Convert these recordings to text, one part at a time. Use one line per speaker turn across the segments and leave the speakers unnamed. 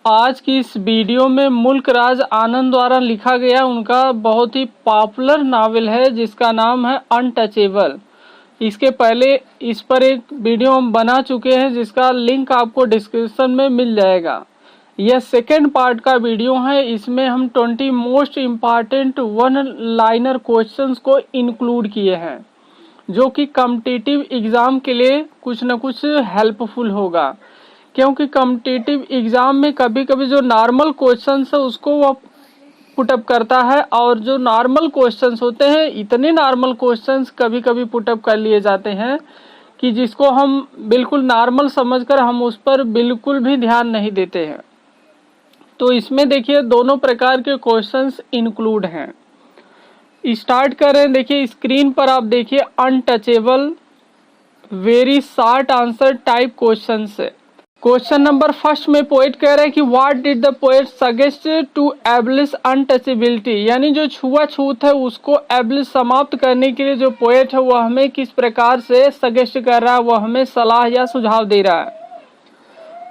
आज की इस वीडियो में मुल्क राज आनंद द्वारा लिखा गया उनका बहुत ही पॉपुलर नावल है जिसका नाम है अनटचेबल। इसके पहले इस पर एक वीडियो हम बना चुके हैं जिसका लिंक आपको डिस्क्रिप्शन में मिल जाएगा। यह सेकेंड पार्ट का वीडियो है। इसमें हम 20 most important one liner questions को इंक्लूड किए हैं जो कि कॉम्पिटिटिव एग्ज़ाम के लिए कुछ न कुछ हेल्पफुल होगा, क्योंकि कॉम्पिटिटिव एग्ज़ाम में कभी कभी जो नॉर्मल क्वेश्चंस है उसको वह पुटअप करता है, और जो नॉर्मल क्वेश्चंस होते हैं इतने नॉर्मल क्वेश्चंस कभी कभी पुटअप कर लिए जाते हैं कि जिसको हम बिल्कुल नॉर्मल समझकर हम उस पर बिल्कुल भी ध्यान नहीं देते हैं। तो इसमें देखिए दोनों प्रकार के क्वेश्चंस इंक्लूड हैं। स्टार्ट करें। देखिए स्क्रीन पर आप देखिए untouchable very short answer type question है। क्वेश्चन नंबर फर्स्ट में पोएट कह रहे हैं कि what did the poet suggest to abolish untouchability, यानी जो छुआछूत है उसको एब्लिश समाप्त करने के लिए जो पोएट है वह हमें किस प्रकार से सजेस्ट कर रहा है, वह हमें सलाह या सुझाव दे रहा है।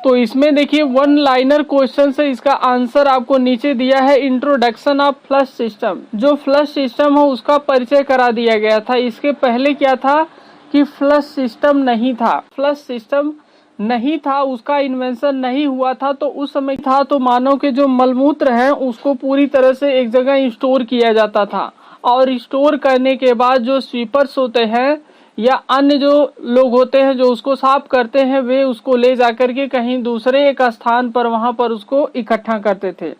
तो इसमें देखिए वन लाइनर क्वेश्चन से इसका आंसर आपको नीचे दिया है। इंट्रोडक्शन ऑफ फ्लश सिस्टम, जो फ्लश सिस्टम है उसका परिचय करा दिया गया था। इसके पहले क्या था कि फ्लश सिस्टम नहीं था, फ्लश सिस्टम नहीं था, उसका इन्वेंशन नहीं हुआ था। तो उस समय था तो मानव के जो मलमूत्र हैं उसको पूरी तरह से एक जगह स्टोर किया जाता था, और स्टोर करने के बाद जो स्वीपर्स होते हैं या अन्य जो लोग होते हैं जो उसको साफ करते हैं वे उसको ले जाकर के कहीं दूसरे एक स्थान पर वहां पर उसको इकट्ठा करते थे।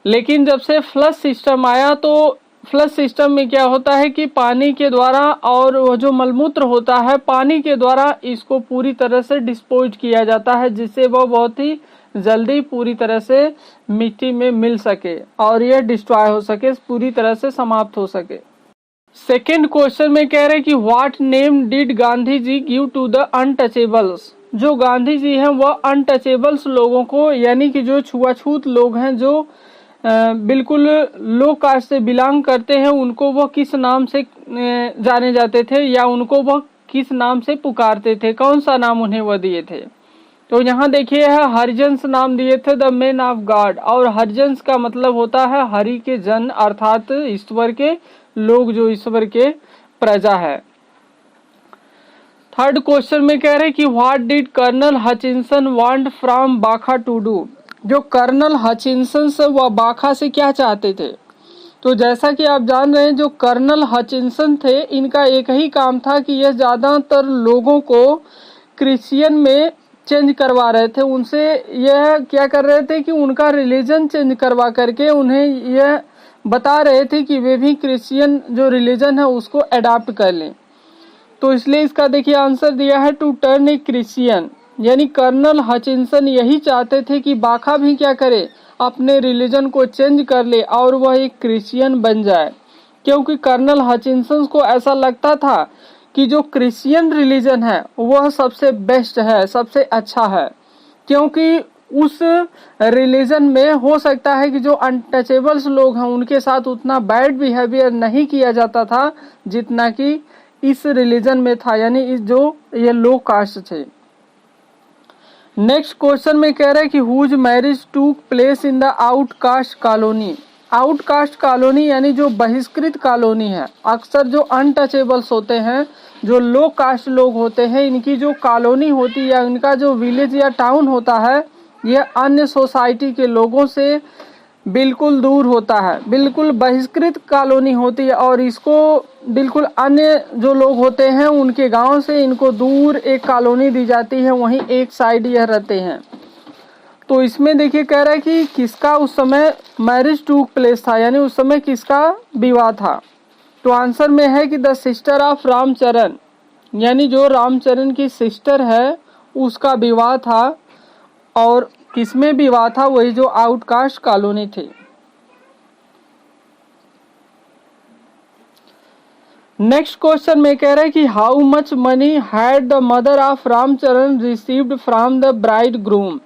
लेकिन जब से फ्लश सिस्टम आया तो फ्लश सिस्टम में क्या होता है कि पानी के द्वारा और वो जो मलमूत्र होता है पानी के द्वारा इसको पूरी तरह से डिस्पोज किया जाता है, जिससे वह बहुत ही जल्दी पूरी तरह से मिट्टी में मिल सके और यह डिस्ट्रॉय हो सके, पूरी तरह से समाप्त हो सके। सेकेंड क्वेश्चन में कह रहे हैं कि what name did Gandhi ji give to the untouchables, जो गांधी जी हैं वह अनटचेबल्स लोगों को, यानी कि जो छुआछूत लोग हैं जो बिल्कुल लो कास्ट से बिलोंग करते हैं, उनको वह किस नाम से जाने जाते थे या उनको वह किस नाम से पुकारते थे, कौन सा नाम उन्हें वह दिए थे। तो यहाँ देखिए है हरिजन्स नाम दिए थे, द मैन ऑफ गॉड, और हरिजन्स का मतलब होता है हरि के जन, अर्थात ईश्वर के लोग, जो ईश्वर के प्रजा है। थर्ड क्वेश्चन में कह रहे हैं कि what did colonel Hutchinson want from Bakha to do, जो कर्नल हचिंसन से वह बाखा से क्या चाहते थे। तो जैसा कि आप जान रहे हैं जो कर्नल हचिंसन थे इनका एक ही काम था कि यह ज़्यादातर लोगों को क्रिश्चियन में चेंज करवा रहे थे, उनसे यह क्या कर रहे थे कि उनका रिलीजन चेंज करवा करके उन्हें यह बता रहे थे कि वे भी क्रिश्चियन जो रिलीजन है उसको अडॉप्ट कर लें। तो इसलिए इसका देखिए आंसर दिया है टू टर्न ए क्रिश्चियन, यानी कर्नल हचिंसन यही चाहते थे कि बाखा भी क्या करे, अपने रिलीजन को चेंज कर ले और वह एक क्रिश्चियन बन जाए, क्योंकि कर्नल हचिंसन को ऐसा लगता था कि जो क्रिश्चियन रिलीजन है वह सबसे बेस्ट है, सबसे अच्छा है, क्योंकि उस रिलीजन में हो सकता है कि जो अनटचेबल्स लोग हैं उनके साथ उतना बैड बिहेवियर नहीं किया जाता था जितना कि इस रिलीजन में था, यानी इस जो ये लो कास्ट थे। नेक्स्ट क्वेश्चन में कह रहे हैं कि whose marriage took place in the outcaste colony, outcaste colony यानी जो बहिष्कृत कॉलोनी है। अक्सर जो अनटचेबल्स होते हैं, जो लो कास्ट लोग होते हैं, इनकी जो कॉलोनी होती है या इनका जो विलेज या टाउन होता है यह अन्य सोसाइटी के लोगों से बिल्कुल दूर होता है, बिल्कुल बहिष्कृत कॉलोनी होती है, और इसको बिल्कुल अन्य जो लोग होते हैं उनके गांव से इनको दूर एक कॉलोनी दी जाती है, वहीं एक साइड यह रहते हैं। तो इसमें देखिए कह रहा है कि किसका उस समय मैरिज टूक प्लेस था, यानी उस समय किसका विवाह था। तो आंसर में है कि द सिस्टर ऑफ रामचरण, यानी जो रामचरण की सिस्टर है उसका विवाह था, और किसमें विवाह था, वही जो आउटकास्ट कॉलोनी थी। नेक्स्ट क्वेश्चन में कह रहे हैं कि how much money had the mother of Ramcharan received from the bridegroom.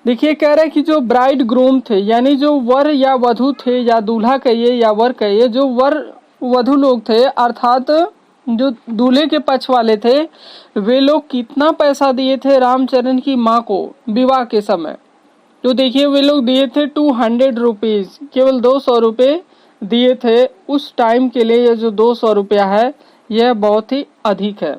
देखिए कह रहे हैं कि जो ब्राइड ग्रूम थे, यानी जो वर या वधु थे, या दूल्हा कहिए या वर कहिए, जो वर वधु लोग थे अर्थात जो दूल्हे के पक्ष वाले थे, वे लोग कितना पैसा दिए थे रामचरण की माँ को विवाह के समय। तो देखिए वे लोग दिए थे 200 रुपीज़, केवल 200 रुपये दिए थे उस टाइम के लिए। ये जो 200 रुपया है यह बहुत ही अधिक है।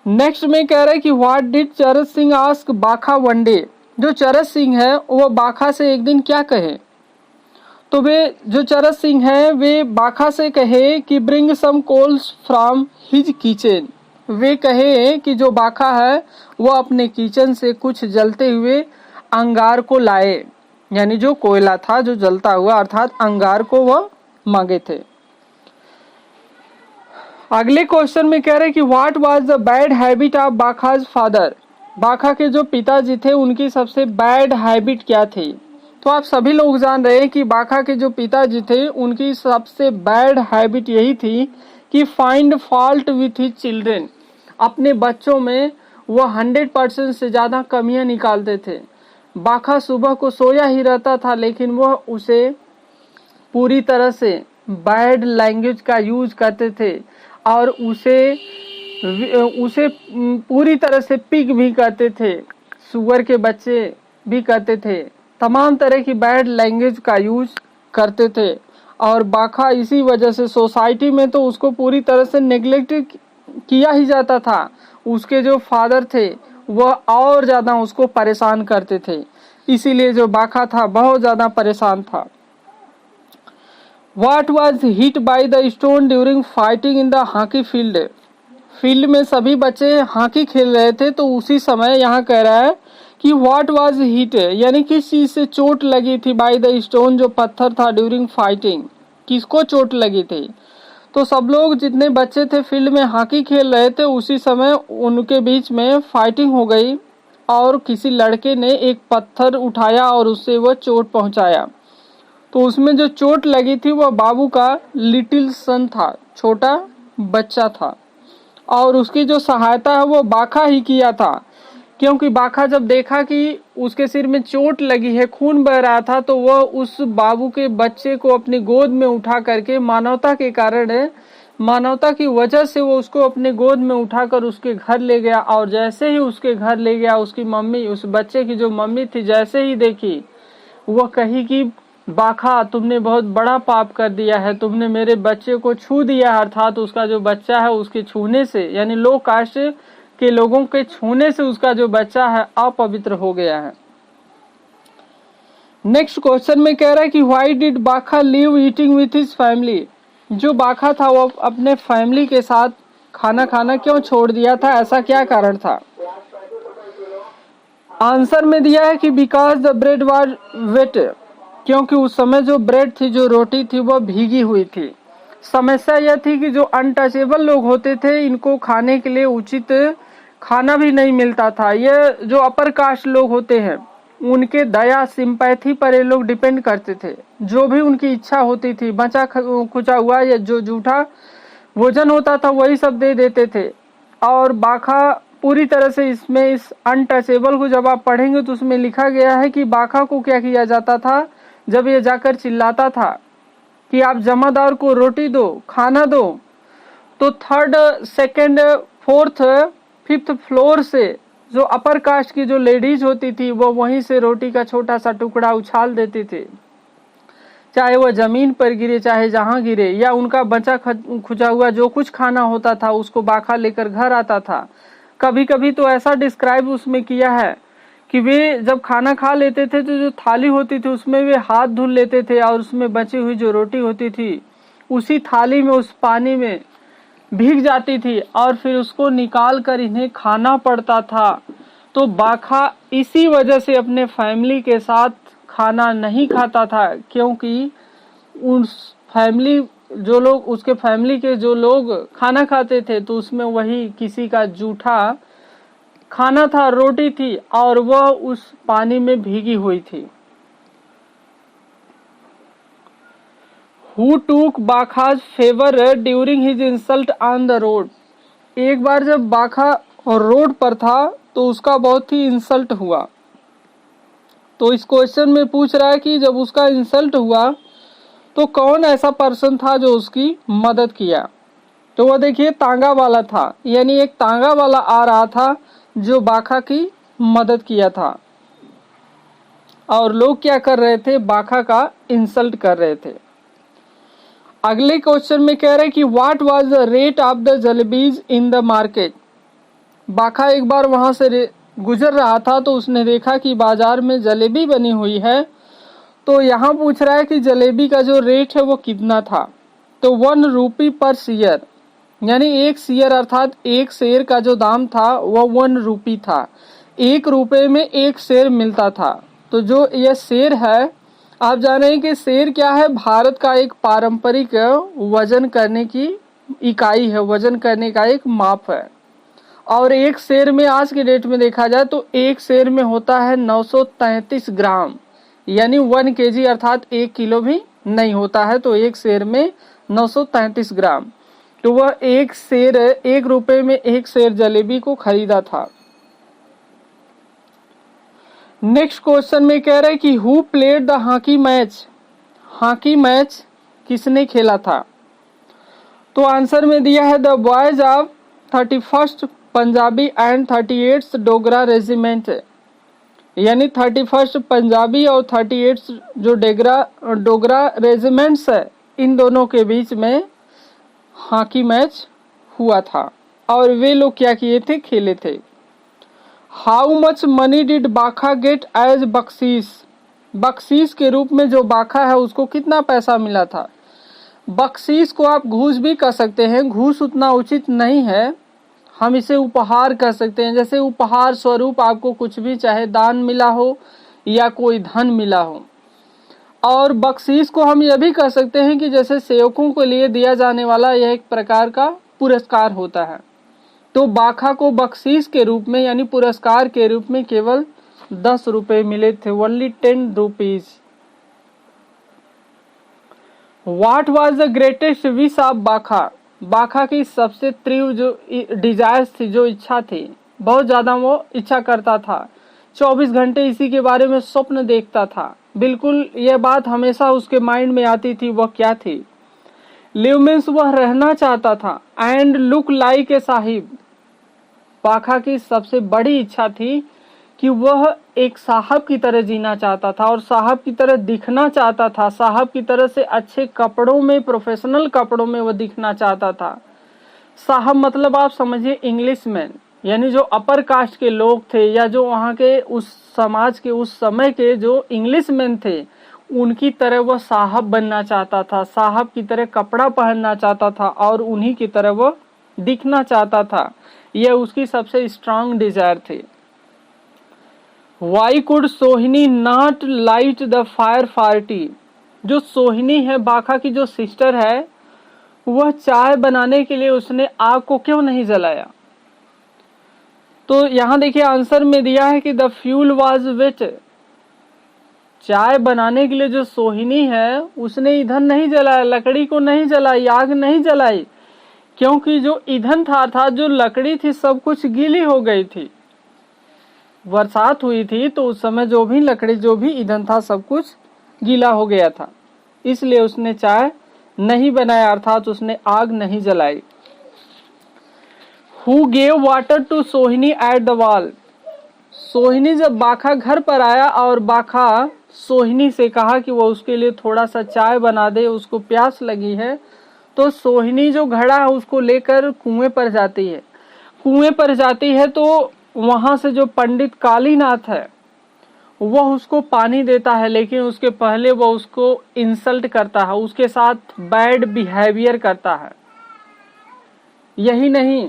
नेक्स्ट में कह रहा है कि व्हाट डिड चरस सिंह आस्क बाखा वन डे। जो चरस सिंह है वो बाखा से एक दिन क्या कहे, तो वे जो चरस सिंह है वे बाखा से कहे कि bring some coals from his kitchen. वे कहे कि जो बाखा है वो अपने किचन से कुछ जलते हुए अंगार को लाए, यानी जो कोयला था जो जलता हुआ अर्थात अंगार को वह मांगे थे। अगले क्वेश्चन में कह रहे कि what was the bad habit of Bakha's father. Bakha के जो पिताजी थे उनकी सबसे बैड हैबिट क्या थी। तो आप सभी लोग जान रहे हैं कि बाखा के जो पिताजी थे उनकी सबसे बैड हैबिट यही थी कि find fault with his children. अपने बच्चों में वह 100% से ज़्यादा कमियां निकालते थे। बाखा सुबह को सोया ही रहता था लेकिन वह उसे पूरी तरह से बैड लैंग्वेज का यूज करते थे और उसे पूरी तरह से पिग भी करते थे, सुअर के बच्चे भी करते थे, तमाम तरह की बैड लैंग्वेज का यूज करते थे। और बाखा इसी वजह से सोसाइटी में तो उसको पूरी तरह से नेग्लेक्ट किया ही जाता था। उसके जो फादर थे वह और ज़्यादा उसको परेशान करते थे, इसीलिए जो बाखा था बहुत ज़्यादा परेशान था। What was hit by the stone during fighting in the hockey field? Field में सभी बच्चे हॉकी खेल रहे थे तो उसी समय यहाँ कह रहा है कि व्हाट वाज हिट, यानी किस चीज से चोट लगी थी बाय द स्टोन, जो पत्थर था ड्यूरिंग फाइटिंग, किसको चोट लगी थी। तो सब लोग जितने बच्चे थे फील्ड में हॉकी खेल रहे थे उसी समय उनके बीच में फाइटिंग हो गई और किसी लड़के ने एक पत्थर उठाया और उससे वह चोट पहुंचाया। तो उसमें जो चोट लगी थी वह बाबू का लिटिल सन था, छोटा बच्चा था, और उसकी जो सहायता है वो बाखा ही किया था। क्योंकि बाखा जब देखा कि उसके सिर में चोट लगी है, खून बह रहा था, तो वह उस बाबू के बच्चे को अपनी गोद में उठा करके मानवता के कारण, मानवता की वजह से वो उसको अपने गोद में उठाकर उसके घर ले गया। और जैसे ही उसके घर ले गया उसकी मम्मी, उस बच्चे की जो मम्मी थी, जैसे ही देखी वह कही कि बाखा तुमने बहुत बड़ा पाप कर दिया है, तुमने मेरे बच्चे को छू दिया, अर्थात उसका जो बच्चा है उसके छूने से, यानी लो कास्ट के लोगों के छूने से उसका जो बच्चा है अपवित्र हो गया है। नेक्स्ट क्वेश्चन में कह रहा है कि व्हाई डिड बाखा leave eating with his family. जो बाखा था वो अपने फैमिली के साथ खाना खाना क्यों छोड़ दिया था, ऐसा क्या कारण था। आंसर में दिया है कि because the bread was wet, क्योंकि उस समय जो ब्रेड थी, जो रोटी थी, वह भीगी हुई थी। समस्या यह थी कि जो अनटचेबल लोग होते थे इनको खाने के लिए उचित खाना भी नहीं मिलता था। ये जो अपर कास्ट लोग होते हैं उनके दया सिंपैथी पर ये लोग डिपेंड करते थे। जो भी उनकी इच्छा होती थी, बचा खुचा हुआ या जो जूठा भोजन होता था वही सब दे देते थे। और बाखा पूरी तरह से इसमें, इस अनटचेबल को जब आप पढ़ेंगे तो उसमें लिखा गया है कि बाखा को क्या किया जाता था जब ये जाकर चिल्लाता था कि आप जमादार को रोटी दो, खाना दो, तो third, second, fourth, fifth floor से जो अपर कास्ट की जो लेडीज होती थी वो वहीं से रोटी का छोटा सा टुकड़ा उछाल देती थी, चाहे वह जमीन पर गिरे चाहे जहां गिरे, या उनका बचा खुचा हुआ जो कुछ खाना होता था उसको बाखा लेकर घर आता था। कभी कभी तो ऐसा डिस्क्राइब उसमें किया है कि वे जब खाना खा लेते थे तो जो थाली होती थी उसमें वे हाथ धुल लेते थे और उसमें बची हुई जो रोटी होती थी उसी थाली में, उस पानी में भीग जाती थी और फिर उसको निकाल कर इन्हें खाना पड़ता था। तो बाखा इसी वजह से अपने फैमिली के साथ खाना नहीं खाता था, क्योंकि उस फैमिली जो लोग, उसके फैमिली के जो लोग खाना खाते थे तो उसमें वही किसी का जूठा खाना था, रोटी थी, और वह उस पानी में भीगी हुई थी। Who took Bakha's favor during his insult on the road? एक बार जब बाखा रोड पर था तो उसका बहुत ही इंसल्ट हुआ। तो इस क्वेश्चन में पूछ रहा है कि जब उसका इंसल्ट हुआ तो कौन ऐसा पर्सन था जो उसकी मदद किया। तो वह देखिए तांगा वाला था, यानी एक तांगा वाला आ रहा था जो बाखा की मदद किया था। और लोग क्या कर रहे थे, बाखा का इंसल्ट कर रहे थे। अगले क्वेश्चन में कह रहे हैं कि what was the rate of the jalebis in the market. बाखा एक बार वहां से गुजर रहा था तो उसने देखा कि बाजार में जलेबी बनी हुई है। तो यहाँ पूछ रहा है कि जलेबी का जो रेट है वो कितना था। तो 1 रुपी पर शेयर, यानी 1 शेयर अर्थात 1 शेर का जो दाम था वह 1 रुपी था। 1 रुपए में 1 शेर मिलता था। तो जो यह शेर है, आप जान रहे हैं कि शेर क्या है, भारत का एक पारंपरिक वजन करने की इकाई है, वजन करने का एक माप है। और 1 शेर में आज के डेट में देखा जाए तो 1 शेर में होता है 933 ग्राम, यानी 1 केजी अर्थात 1 किलो भी नहीं होता है। तो 1 शेर में 933 ग्राम। तो वह 1 शेर 1 रुपए में 1 शेर जलेबी को खरीदा था। नेक्स्ट क्वेश्चन में कह रहे हैं कि who played the hockey match. Hockey match किसने खेला था। तो आंसर में दिया है the boys of 31st Punjabi and 38th Dogra regiment, यानी 31st पंजाबी और 38th जो डोगरा रेजिमेंट्स है, इन दोनों के बीच में हॉकी मैच हुआ था। और वे लोग क्या किए थे, खेले थे। हाउ मच मनी डिड बाखा गेट एज बख्शीश। बख्शीश के रूप में जो बाखा है उसको कितना पैसा मिला था। बख्शीश को आप घूस भी कह सकते हैं, घूस उतना उचित नहीं है, हम इसे उपहार कह सकते हैं। जैसे उपहार स्वरूप आपको कुछ भी, चाहे दान मिला हो या कोई धन मिला हो। और बख्शीश को हम यह भी कह सकते हैं कि जैसे सेवकों के लिए दिया जाने वाला यह एक प्रकार का पुरस्कार होता है। तो बाखा को बख्शीश के रूप में यानी पुरस्कार के रूप में केवल 10 रुपए मिले थे, only 10 rupees. What was the greatest wish of बाखा। बाखा की सबसे तीव्र जो डिजायर्स थी, जो इच्छा थी, बहुत ज्यादा वो इच्छा करता था, 24 घंटे इसी के बारे में स्वप्न देखता था। बिल्कुल यह बात हमेशा उसके माइंड में आती थी। वह क्या थी, लिव मीन्स वह रहना चाहता था, and look like a Sahib. बाखा की सबसे बड़ी इच्छा थी कि वह एक साहब की तरह जीना चाहता था और साहब की तरह दिखना चाहता था। साहब की तरह से अच्छे कपड़ों में, प्रोफेशनल कपड़ों में वह दिखना चाहता था। साहब मतलब आप समझिए इंग्लिश मैन, यानी जो अपर कास्ट के लोग थे या जो वहाँ के उस समाज के उस समय के जो इंग्लिश मैन थे, उनकी तरह वह साहब बनना चाहता था, साहब की तरह कपड़ा पहनना चाहता था और उन्हीं की तरह वह दिखना चाहता था। यह उसकी सबसे स्ट्रांग डिजायर थी। Why could Sohini not light the fire party. जो सोहिनी है, बाखा की जो सिस्टर है, वह चाय बनाने के लिए उसने आग को क्यों नहीं जलाया। तो यहां देखिए आंसर में दिया है कि द फ्यूल वाज वेट। चाय बनाने के लिए जो सोहिनी है उसने ईंधन नहीं जलाया, लकड़ी को नहीं जलाई, आग नहीं जलाई, क्योंकि जो ईंधन था अर्थात जो लकड़ी थी सब कुछ गीली हो गई थी। बरसात हुई थी तो उस समय जो भी लकड़ी, जो भी ईंधन था, सब कुछ गीला हो गया था, इसलिए उसने चाय नहीं बनाया अर्थात उसने आग नहीं जलाई। Who gave water to Sohini at the wall. सोहिनी जब बाखा घर पर आया और बाखा सोहिनी से कहा कि वो उसके लिए थोड़ा सा चाय बना दे, उसको प्यास लगी है, तो सोहिनी जो घड़ा है उसको लेकर कुएं पर जाती है। कुएं पर जाती है तो वहां से जो पंडित कालीनाथ है वह उसको पानी देता है, लेकिन उसके पहले वह उसको इंसल्ट करता है, उसके साथ बैड बिहेवियर करता है। यही नहीं,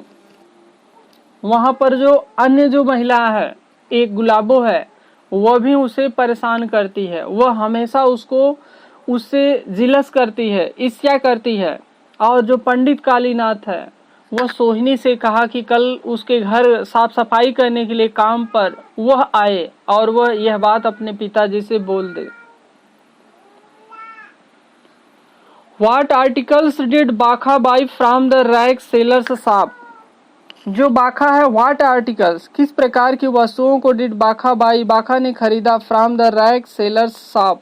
वहां पर जो अन्य जो महिला है, एक गुलाबो है, वह भी उसे परेशान करती है। वह हमेशा उससे जिलस करती है, ईर्ष्या करती है। और जो पंडित कालीनाथ है वह सोहिनी से कहा कि कल उसके घर साफ सफाई करने के लिए काम पर वह आए और वह यह बात अपने पिताजी से बोल दे। What articles did बाखा buy from the rag sellers shop। जो बाखा है, व्हाट आर्टिकल्स, किस प्रकार की वस्तुओं को डिड बाखा बाई, बाखा ने खरीदा, from the rag sellers shop,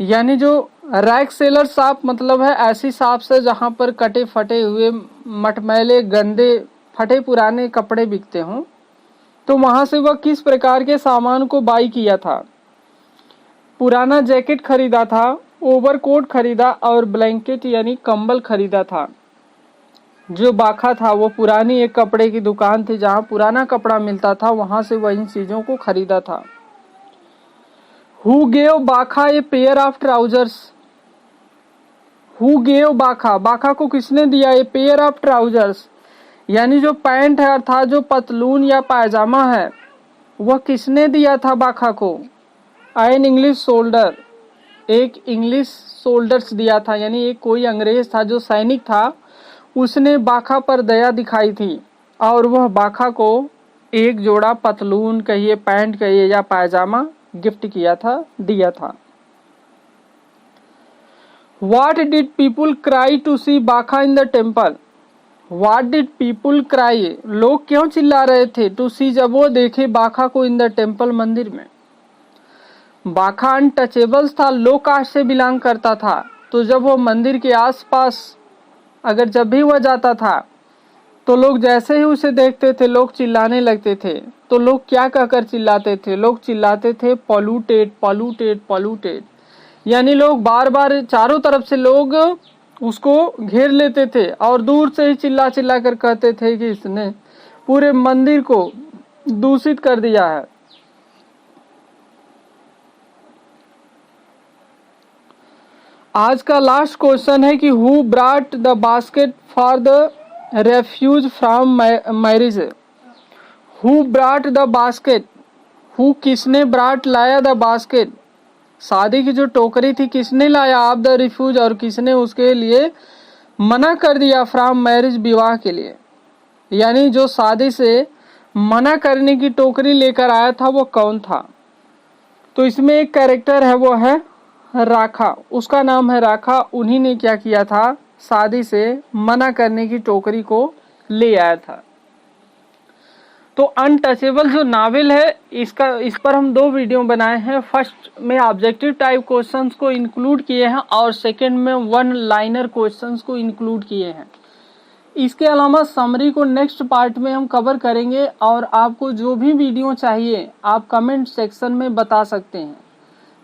यानी जो रैग सेलर शॉप मतलब है ऐसी शॉप से जहां पर कटे फटे हुए, मटमैले, गंदे, फटे पुराने कपड़े बिकते हों। तो वहां से वह किस प्रकार के सामान को बाई किया था। पुराना जैकेट खरीदा था, ओवरकोट खरीदा और ब्लैंकेट यानी कंबल खरीदा था। जो बाखा था वो पुरानी एक कपड़े की दुकान थी, जहां पुराना कपड़ा मिलता था, वहां से वही चीजों को खरीदा था। Who gave बाखा a pair of trousers? Who gave बाखा, बाखा को किसने दिया ए पेयर ऑफ ट्राउजर्स, यानी जो पैंट है अर्थात जो पतलून या पायजामा है वह किसने दिया था बाखा को? एन इंग्लिश सोल्डर, एक इंग्लिश सोल्डर्स दिया था, यानी एक कोई अंग्रेज था जो सैनिक था, उसने बाखा पर दया दिखाई थी और वह बाखा को एक जोड़ा पतलून कहिए, पैंट कहिए या पायजामा गिफ्ट किया था, दिया था। What did people cry to see बाखा in the temple? What did people cry? लोग क्यों चिल्ला रहे थे? To see, जब वो देखे बाखा को in the temple, मंदिर में। बाखा अनटचेबल्स था, लो कास्ट से बिलोंग करता था, तो जब वो मंदिर के आसपास अगर जब भी वह जाता था तो लोग जैसे ही उसे देखते थे लोग चिल्लाने लगते थे। तो लोग क्या कहकर चिल्लाते थे? लोग चिल्लाते थे पॉल्यूटेड पॉल्यूटेड पॉल्यूटेड, यानी लोग बार बार चारों तरफ से लोग उसको घेर लेते थे और दूर से ही चिल्ला चिल्ला कर कहते थे कि इसने पूरे मंदिर को दूषित कर दिया है। आज का लास्ट क्वेश्चन है कि who brought the basket for the refuge from marriage? Who brought the basket, who किसने, ब्रॉट लाया, द बास्केट शादी की जो टोकरी थी किसने लाया, आप द रिफ्यूज और किसने उसके लिए मना कर दिया, फ्रॉम मैरिज विवाह के लिए, यानी जो शादी से मना करने की टोकरी लेकर आया था वो कौन था? तो इसमें एक कैरेक्टर है, वो है राखा, उसका नाम है राखा। उन्हीं ने क्या किया था, शादी से मना करने की टोकरी को ले आया था। तो अनटचेबल जो नावल है इस पर हम 2 वीडियो बनाए हैं। फर्स्ट में ऑब्जेक्टिव टाइप क्वेश्चंस को इंक्लूड किए हैं और सेकंड में 1 लाइनर क्वेश्चंस को इंक्लूड किए हैं। इसके अलावा समरी को नेक्स्ट पार्ट में हम कवर करेंगे और आपको जो भी वीडियो चाहिए आप कमेंट सेक्शन में बता सकते हैं।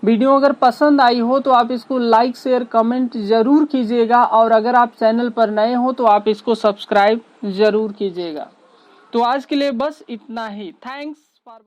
वीडियो अगर पसंद आई हो तो आप इसको लाइक शेयर कमेंट जरूर कीजिएगा और अगर आप चैनल पर नए हो तो आप इसको सब्सक्राइब जरूर कीजिएगा। तो आज के लिए बस इतना ही। Thanks for